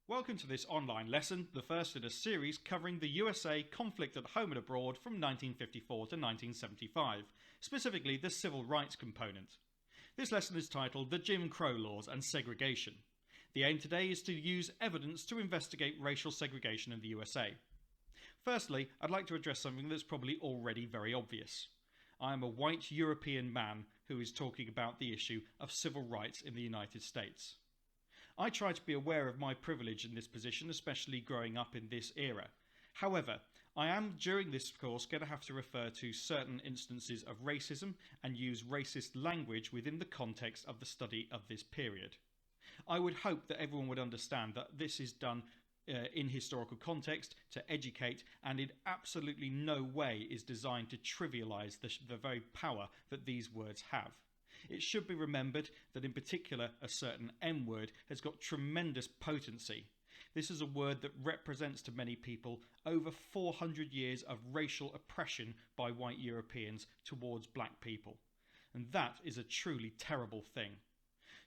Welcome to this online lesson, the first in a series covering the USA conflict at home and abroad from 1954 to 1975, specifically the civil rights component. This lesson is titled The Jim Crow Laws and Segregation. The aim today is to use evidence to investigate racial segregation in the USA. Firstly, I'd like to address something that's probably already very obvious. I am a white European man who is talking about the issue of civil rights in the United States. I try to be aware of my privilege in this position, especially growing up in this era. However, I am during this course going to have to refer to certain instances of racism and use racist language within the context of the study of this period. I would hope that everyone would understand that this is done in historical context to educate, and in absolutely no way is designed to trivialise the very power that these words have. It should be remembered that in particular a certain M word has got tremendous potency. This is a word that represents to many people over 400 years of racial oppression by white Europeans towards black people. And that is a truly terrible thing.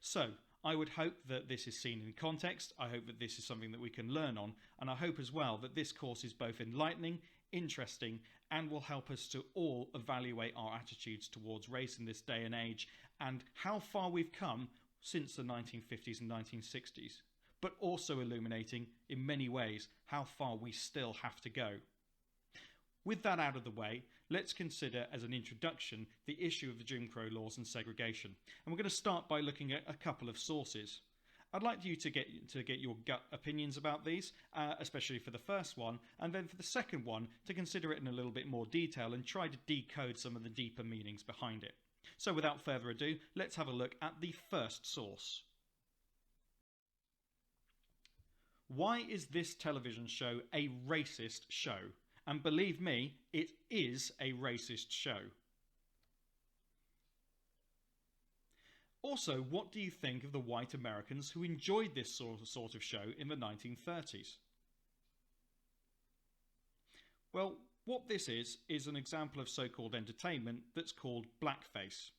So, I would hope that this is seen in context. I hope that this is something that we can learn on, and I hope as well that this course is both enlightening, interesting, and will help us to all evaluate our attitudes towards race in this day and age and how far we've come since the 1950s and 1960s, but also illuminating in many ways how far we still have to go. With that out of the way, let's consider as an introduction the issue of the Jim Crow laws and segregation. And we're going to start by looking at a couple of sources. I'd like you to get your gut opinions about these, especially for the first one, and then for the second one to consider it in a little bit more detail and try to decode some of the deeper meanings behind it. So without further ado, let's have a look at the first source. Why is this television show a racist show? And believe me, it is a racist show. Also, what do you think of the white Americans who enjoyed this sort of show in the 1930s? Well, what this is an example of so-called entertainment that's called blackface.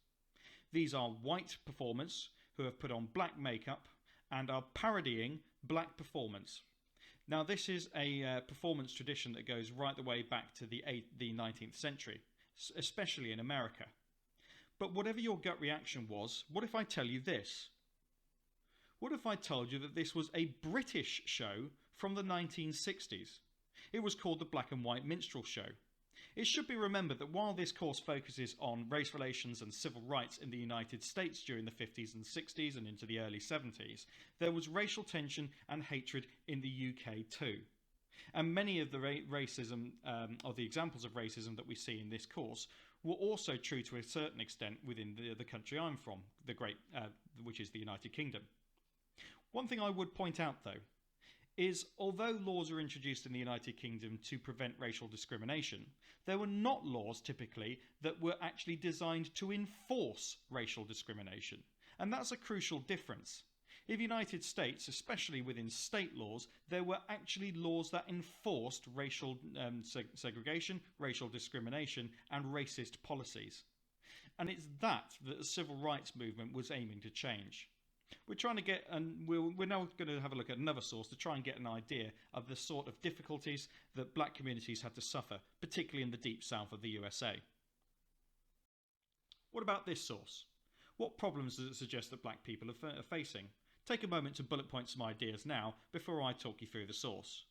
These are white performers who have put on black makeup and are parodying black performance. Now, this is a performance tradition that goes right the way back to the 19th century, especially in America. But whatever your gut reaction was, what if I tell you this? What if I told you that this was a British show from the 1960s? It was called the Black and White Minstrel Show. It should be remembered that while this course focuses on race relations and civil rights in the United States during the 50s and 60s and into the early 70s, there was racial tension and hatred in the UK too. And many of the racism, or the examples of racism that we see in this course, were also true to a certain extent within the country I'm from, which is the United Kingdom. One thing I would point out though, is although laws are introduced in the United Kingdom to prevent racial discrimination, there were not laws typically that were actually designed to enforce racial discrimination. And that's a crucial difference. In the United States, especially within state laws, there were actually laws that enforced racial segregation, racial discrimination, and racist policies. And it's that the civil rights movement was aiming to change. We're trying to get, and we're now going to have a look at another source to try and get an idea of the sort of difficulties that black communities had to suffer, particularly in the deep south of the USA. What about this source? What problems does it suggest that black people are facing? Take a moment to bullet point some ideas now before I talk you through the source.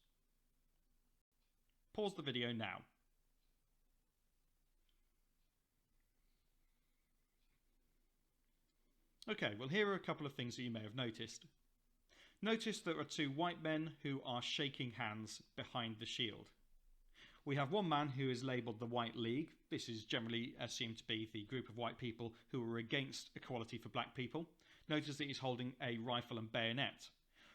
Pause the video now. Okay, well, here are a couple of things that you may have noticed. Notice there are two white men who are shaking hands behind the shield. We have one man who is labelled the White League. This is generally assumed to be the group of white people who are against equality for black people. Notice that he's holding a rifle and bayonet.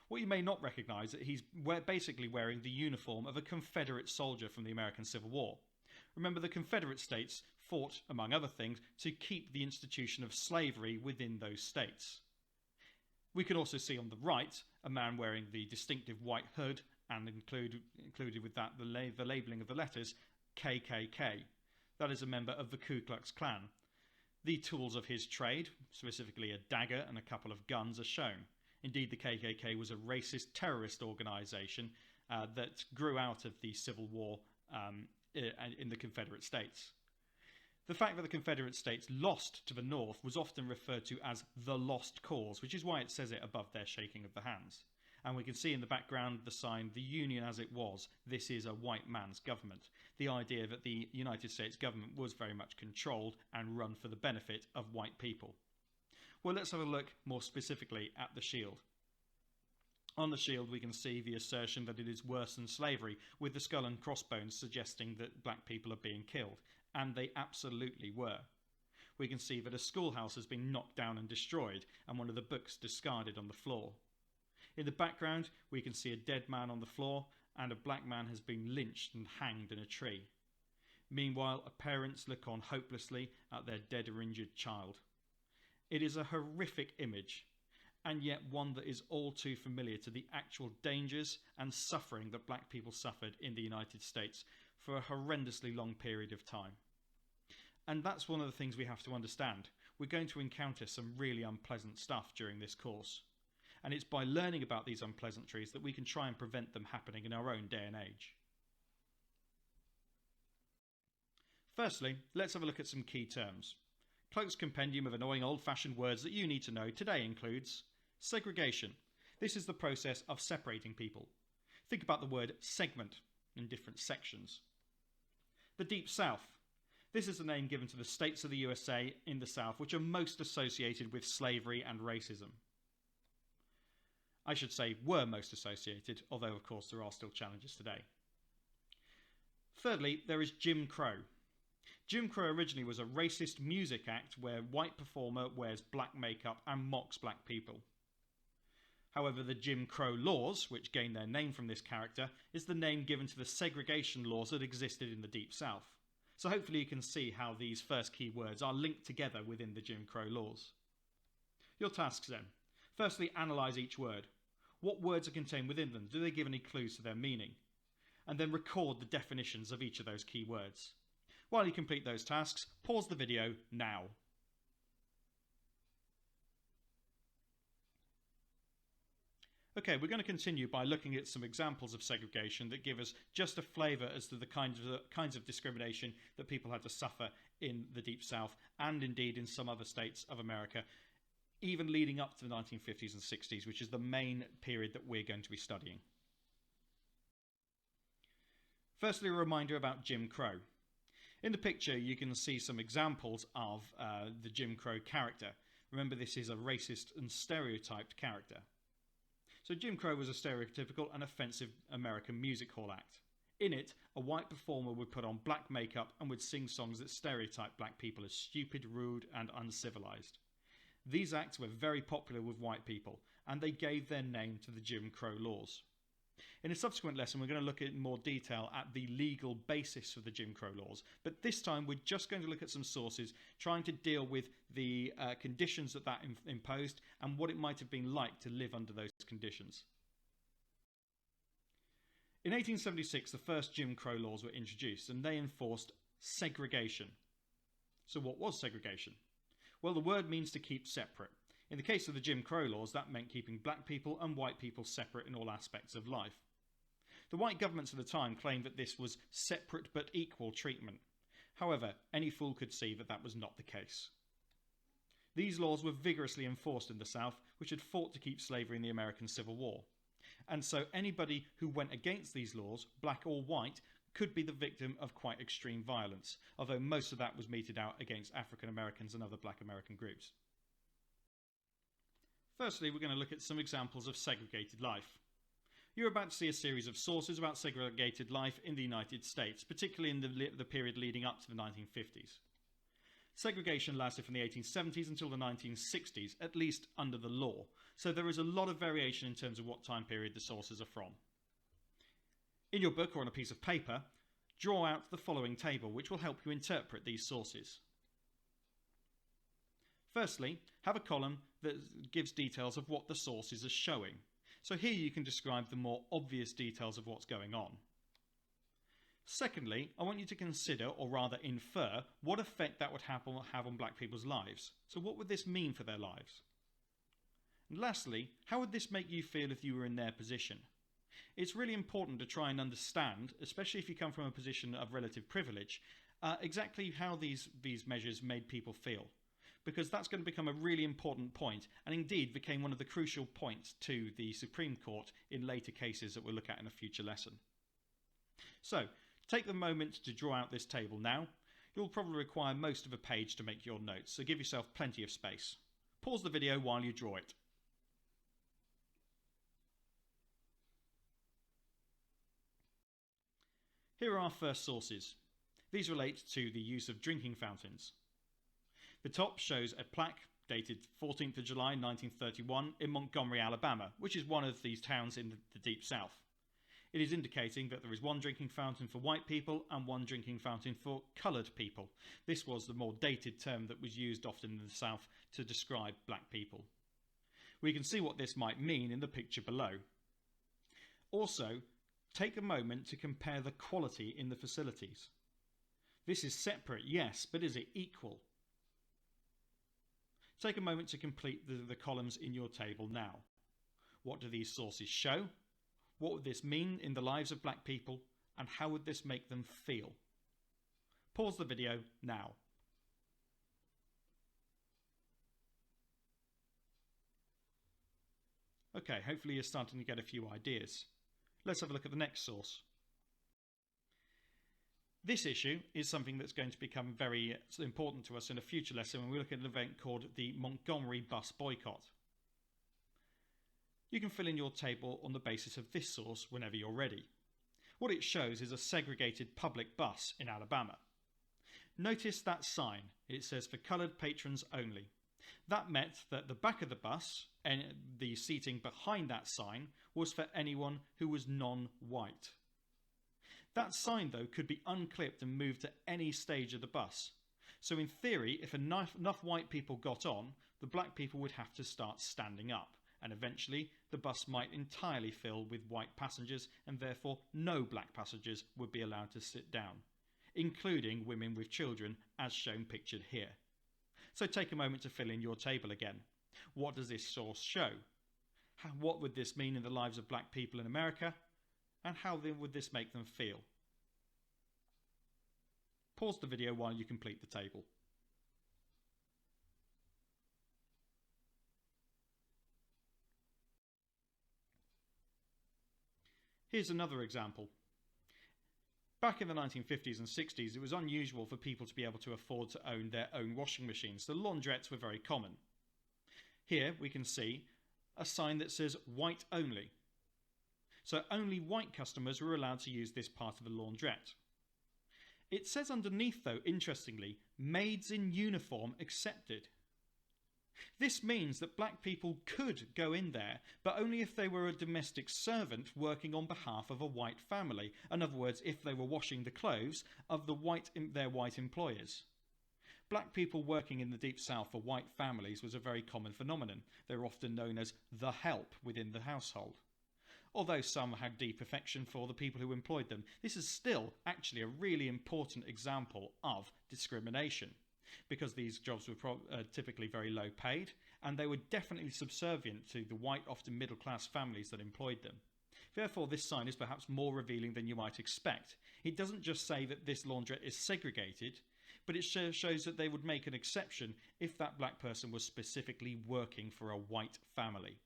What you may not recognise is that he's basically wearing the uniform of a Confederate soldier from the American Civil War. Remember, the Confederate states fought, among other things, to keep the institution of slavery within those states. We can also see on the right a man wearing the distinctive white hood and included with that the labelling of the letters KKK. That is a member of the Ku Klux Klan. The tools of his trade, specifically a dagger and a couple of guns, are shown. Indeed, the KKK was a racist terrorist organisation that grew out of the Civil War in the Confederate States. The fact that the Confederate States lost to the North was often referred to as the lost cause, which is why it says it above their shaking of the hands. And we can see in the background the sign, the Union as it was, this is a white man's government. The idea that the United States government was very much controlled and run for the benefit of white people. Well, let's have a look more specifically at the shield. On the shield we can see the assertion that it is worse than slavery, with the skull and crossbones suggesting that black people are being killed, and they absolutely were. We can see that a schoolhouse has been knocked down and destroyed, and one of the books discarded on the floor. In the background we can see a dead man on the floor, and a black man has been lynched and hanged in a tree. Meanwhile, parents look on hopelessly at their dead or injured child. It is a horrific image, and yet one that is all too familiar to the actual dangers and suffering that black people suffered in the United States for a horrendously long period of time. And that's one of the things we have to understand. We're going to encounter some really unpleasant stuff during this course. And it's by learning about these unpleasantries that we can try and prevent them happening in our own day and age. Firstly, let's have a look at some key terms. Cloak's compendium of annoying old-fashioned words that you need to know today includes segregation. This is the process of separating people. Think about the word segment in different sections. The Deep South. This is the name given to the states of the USA in the South which are most associated with slavery and racism. I should say were most associated, although of course there are still challenges today. Thirdly, there is Jim Crow. Jim Crow originally was a racist music act where a white performer wears black makeup and mocks black people. However, the Jim Crow laws, which gained their name from this character, is the name given to the segregation laws that existed in the Deep South. So hopefully you can see how these first key words are linked together within the Jim Crow laws. Your tasks then. Firstly, analyse each word. What words are contained within them? Do they give any clues to their meaning? And then record the definitions of each of those key words. While you complete those tasks, pause the video now. Okay, we're going to continue by looking at some examples of segregation that give us just a flavour as to the kinds of discrimination that people had to suffer in the Deep South and indeed in some other states of America, even leading up to the 1950s and 60s, which is the main period that we're going to be studying. Firstly, a reminder about Jim Crow. In the picture, you can see some examples of the Jim Crow character. Remember, this is a racist and stereotyped character. So Jim Crow was a stereotypical and offensive American music hall act. In it, a white performer would put on black makeup and would sing songs that stereotyped black people as stupid, rude, and uncivilized. These acts were very popular with white people, and they gave their name to the Jim Crow laws. In a subsequent lesson, we're going to look in more detail at the legal basis of the Jim Crow laws, but this time we're just going to look at some sources trying to deal with the conditions that imposed and what it might have been like to live under those conditions. In 1876, the first Jim Crow laws were introduced, and they enforced segregation. So what was segregation? Well, the word means to keep separate. In the case of the Jim Crow laws, that meant keeping black people and white people separate in all aspects of life. The white governments of the time claimed that this was separate but equal treatment. However, any fool could see that that was not the case. These laws were vigorously enforced in the South, which had fought to keep slavery in the American Civil War. And so anybody who went against these laws, black or white, could be the victim of quite extreme violence, although most of that was meted out against African Americans and other black American groups. Firstly, we're going to look at some examples of segregated life. You're about to see a series of sources about segregated life in the United States, particularly in the period leading up to the 1950s. Segregation lasted from the 1870s until the 1960s, at least under the law, so there is a lot of variation in terms of what time period the sources are from. In your book or on a piece of paper, draw out the following table, which will help you interpret these sources. Firstly, have a column that gives details of what the sources are showing. So here you can describe the more obvious details of what's going on. Secondly, I want you to consider, or rather infer, what effect that would have on black people's lives. So what would this mean for their lives? And lastly, how would this make you feel if you were in their position? It's really important to try and understand, especially if you come from a position of relative privilege, exactly how these measures made people feel. Because that's going to become a really important point, and indeed became one of the crucial points to the Supreme Court in later cases that we'll look at in a future lesson. So, take the moment to draw out this table now. You'll probably require most of a page to make your notes, so give yourself plenty of space. Pause the video while you draw it. Here are our first sources. These relate to the use of drinking fountains. The top shows a plaque dated 14th of July 1931 in Montgomery, Alabama, which is one of these towns in the Deep South. It is indicating that there is one drinking fountain for white people and one drinking fountain for coloured people. This was the more dated term that was used often in the South to describe black people. We can see what this might mean in the picture below. Also, take a moment to compare the quality in the facilities. This is separate, yes, but is it equal? Take a moment to complete the columns in your table now. What do these sources show? What would this mean in the lives of black people? And how would this make them feel? Pause the video now. Okay, hopefully you're starting to get a few ideas. Let's have a look at the next source. This issue is something that's going to become very important to us in a future lesson when we look at an event called the Montgomery bus boycott. You can fill in your table on the basis of this source whenever you're ready. What it shows is a segregated public bus in Alabama. Notice that sign. It says for coloured patrons only. That meant that the back of the bus and the seating behind that sign was for anyone who was non-white. That sign, though, could be unclipped and moved to any stage of the bus. So in theory, if enough white people got on, the black people would have to start standing up, and eventually the bus might entirely fill with white passengers, and therefore no black passengers would be allowed to sit down, including women with children, as shown pictured here. So take a moment to fill in your table again. What does this source show? What would this mean in the lives of black people in America? And how then would this make them feel? Pause the video while you complete the table. Here's another example. Back in the 1950s and 60s, it was unusual for people to be able to afford to own their own washing machines. The laundrettes were very common. Here we can see a sign that says white only. So only white customers were allowed to use this part of the laundrette. It says underneath, though, interestingly, maids in uniform accepted. This means that black people could go in there, but only if they were a domestic servant working on behalf of a white family. In other words, if they were washing the clothes of their white employers. Black people working in the Deep South for white families was a very common phenomenon. They were often known as the help within the household. Although some had deep affection for the people who employed them, this is still actually a really important example of discrimination, because these jobs were typically very low paid, and they were definitely subservient to the white, often middle class families that employed them. Therefore, this sign is perhaps more revealing than you might expect. It doesn't just say that this laundrette is segregated, but it shows that they would make an exception if that black person was specifically working for a white family.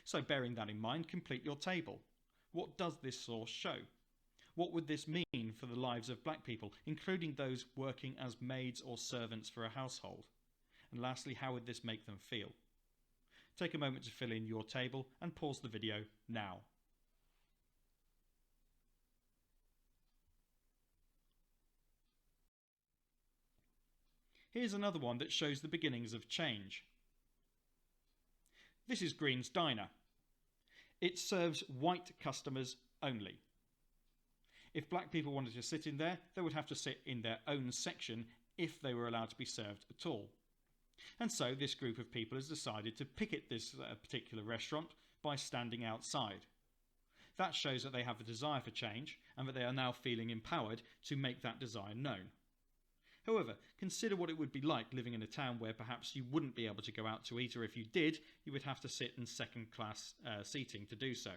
So bearing that in mind, complete your table. What does this source show? What would this mean for the lives of black people, including those working as maids or servants for a household? And lastly, how would this make them feel? Take a moment to fill in your table and pause the video now. Here's another one that shows the beginnings of change. This is Green's Diner. It serves white customers only. If black people wanted to sit in there, they would have to sit in their own section if they were allowed to be served at all. And so this group of people has decided to picket this particular restaurant by standing outside. That shows that they have a desire for change and that they are now feeling empowered to make that desire known. However, consider what it would be like living in a town where perhaps you wouldn't be able to go out to eat, or if you did, you would have to sit in second-class seating to do so.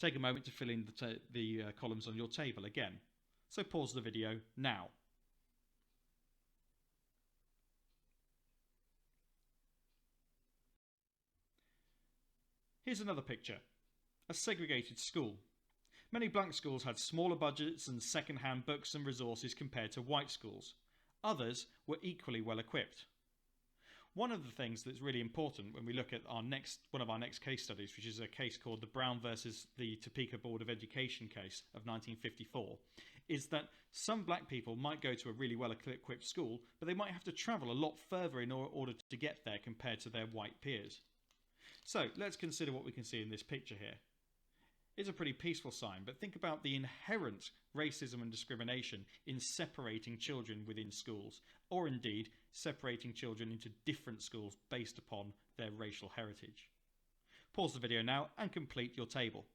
Take a moment to fill in the columns on your table again. So pause the video now. Here's another picture. A segregated school. Many black schools had smaller budgets and second-hand books and resources compared to white schools. Others were equally well equipped. One of the things that's really important when we look at one of our next case studies, which is a case called the Brown versus the Topeka Board of Education case of 1954, is that some black people might go to a really well equipped school, but they might have to travel a lot further in order to get there compared to their white peers. So let's consider what we can see in this picture here. It's a pretty peaceful sign, but think about the inherent racism and discrimination in separating children within schools, or indeed separating children into different schools based upon their racial heritage. Pause the video now and complete your table.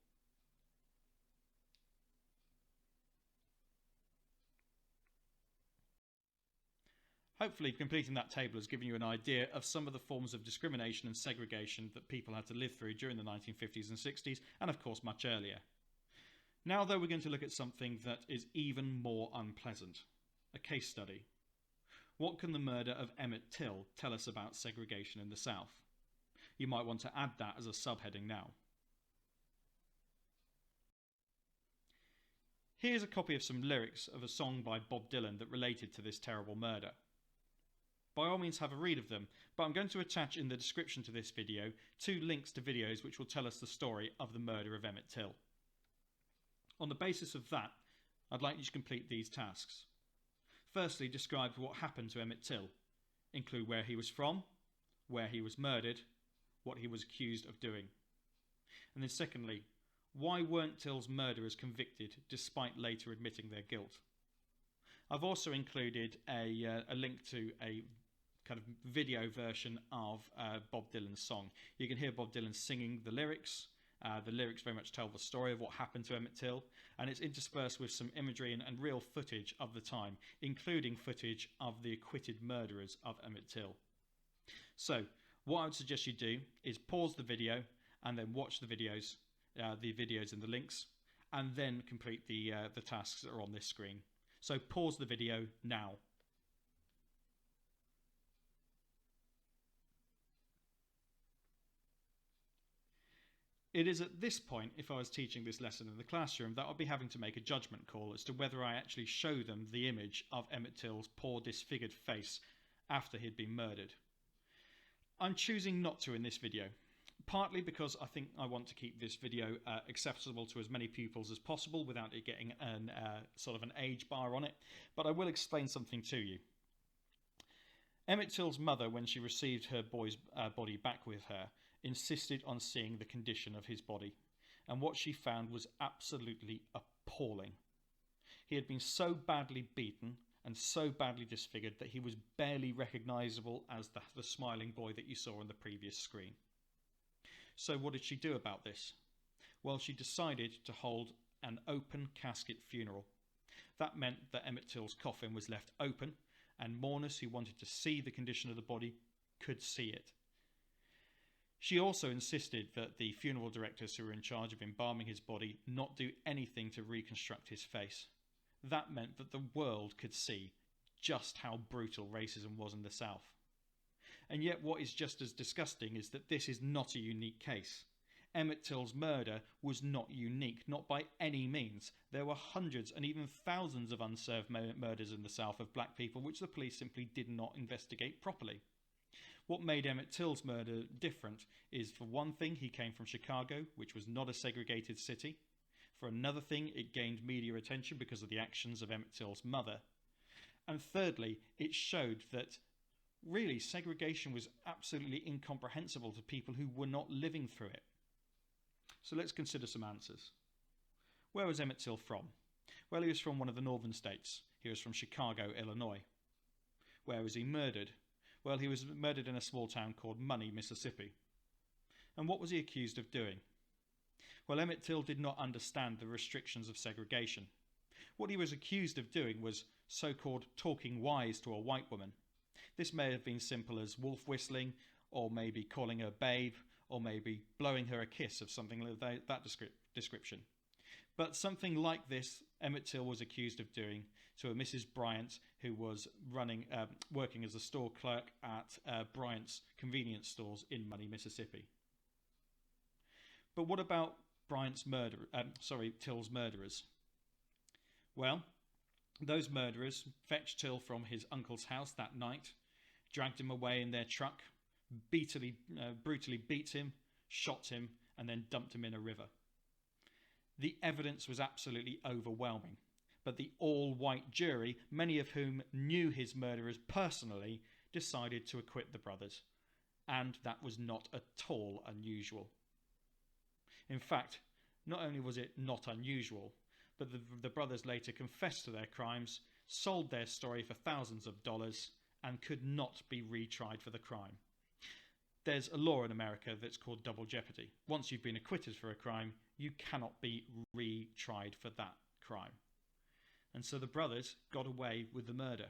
Hopefully completing that table has given you an idea of some of the forms of discrimination and segregation that people had to live through during the 1950s and 60s, and of course much earlier. Now though, we're going to look at something that is even more unpleasant. A case study. What can the murder of Emmett Till tell us about segregation in the South? You might want to add that as a subheading now. Here's a copy of some lyrics of a song by Bob Dylan that related to this terrible murder. By all means have a read of them, but I'm going to attach in the description to this video 2 links to videos which will tell us the story of the murder of Emmett Till. On the basis of that, I'd like you to complete these tasks. Firstly, describe what happened to Emmett Till. Include where he was from, where he was murdered, what he was accused of doing. And then secondly, why weren't Till's murderers convicted despite later admitting their guilt? I've also included a link to a kind of video version of Bob Dylan's song. You can hear Bob Dylan singing the lyrics. The lyrics very much tell the story of what happened to Emmett Till, and it's interspersed with some imagery and real footage of the time, including footage of the acquitted murderers of Emmett Till. So, what I would suggest you do is pause the video and then watch the videos in the links, and then complete the tasks that are on this screen. So pause the video now. It is at this point, if I was teaching this lesson in the classroom, that I'd be having to make a judgment call as to whether I actually show them the image of Emmett Till's poor disfigured face after he'd been murdered. I'm choosing not to in this video, partly because I think I want to keep this video accessible to as many pupils as possible without it getting sort of an age bar on it, but I will explain something to you. Emmett Till's mother, when she received her boy's body back with her, insisted on seeing the condition of his body, and what she found was absolutely appalling. He had been so badly beaten and so badly disfigured that he was barely recognisable as the smiling boy that you saw on the previous screen. So what did she do about this? Well, she decided to hold an open casket funeral. That meant that Emmett Till's coffin was left open, and mourners who wanted to see the condition of the body could see it. She also insisted that the funeral directors who were in charge of embalming his body not do anything to reconstruct his face. That meant that the world could see just how brutal racism was in the South. And yet what is just as disgusting is that this is not a unique case. Emmett Till's murder was not unique, not by any means. There were hundreds and even thousands of unsolved murders in the South of black people which the police simply did not investigate properly. What made Emmett Till's murder different is, for one thing, he came from Chicago, which was not a segregated city. For another thing, it gained media attention because of the actions of Emmett Till's mother. And thirdly, it showed that really segregation was absolutely incomprehensible to people who were not living through it. So let's consider some answers. Where was Emmett Till from? Well, he was from one of the northern states. He was from Chicago, Illinois. Where was he murdered? Well, he was murdered in a small town called Money, Mississippi. And what was he accused of doing? Well, Emmett Till did not understand the restrictions of segregation. What he was accused of doing was so-called talking wise to a white woman. This may have been simple as wolf whistling, or maybe calling her babe, or maybe blowing her a kiss of something like that description. But something like this Emmett Till was accused of doing to a Mrs. Bryant, who was working as a store clerk at Bryant's convenience stores in Money, Mississippi. But what about Till's murderers? Well, those murderers fetched Till from his uncle's house that night, dragged him away in their truck, brutally beat him, shot him, and then dumped him in a river. The evidence was absolutely overwhelming, but the all-white jury, many of whom knew his murderers personally, decided to acquit the brothers, and that was not at all unusual. In fact, not only was it not unusual, but the brothers later confessed to their crimes, sold their story for thousands of dollars, and could not be retried for the crime. There's a law in America that's called double jeopardy. Once you've been acquitted for a crime, you cannot be retried for that crime. And so the brothers got away with the murder.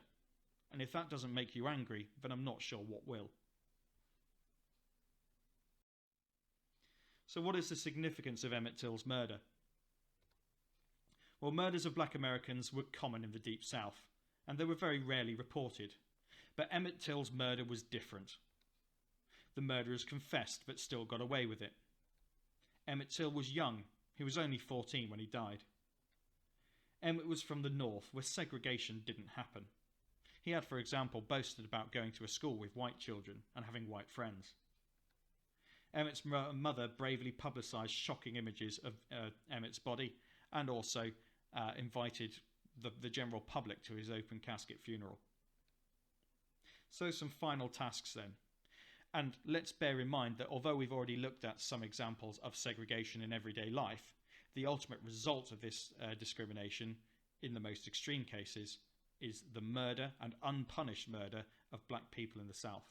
And if that doesn't make you angry, then I'm not sure what will. So what is the significance of Emmett Till's murder? Well, murders of black Americans were common in the Deep South, and they were very rarely reported. But Emmett Till's murder was different. The murderers confessed, but still got away with it. Emmett Till was young. He was only 14 when he died. Emmett was from the North, where segregation didn't happen. He had, for example, boasted about going to a school with white children and having white friends. Emmett's mother bravely publicised shocking images of Emmett's body, and also invited the general public to his open casket funeral. So some final tasks then. And let's bear in mind that although we've already looked at some examples of segregation in everyday life, the ultimate result of this discrimination, in the most extreme cases, is the murder and unpunished murder of black people in the South.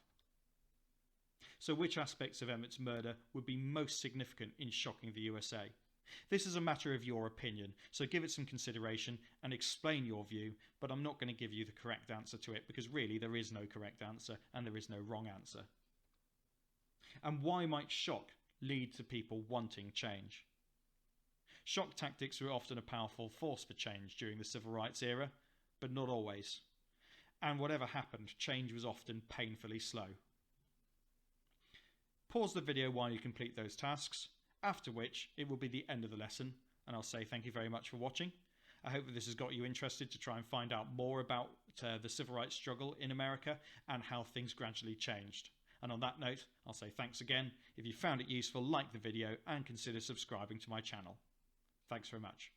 So which aspects of Emmett's murder would be most significant in shocking the USA? This is a matter of your opinion, so give it some consideration and explain your view, but I'm not going to give you the correct answer to it, because really there is no correct answer and there is no wrong answer. And why might shock lead to people wanting change? Shock tactics were often a powerful force for change during the civil rights era, but not always. And whatever happened, change was often painfully slow. Pause the video while you complete those tasks, after which it will be the end of the lesson, and I'll say thank you very much for watching. I hope that this has got you interested to try and find out more about the civil rights struggle in America and how things gradually changed. And on that note, I'll say thanks again. If you found it useful, like the video and consider subscribing to my channel. Thanks very much.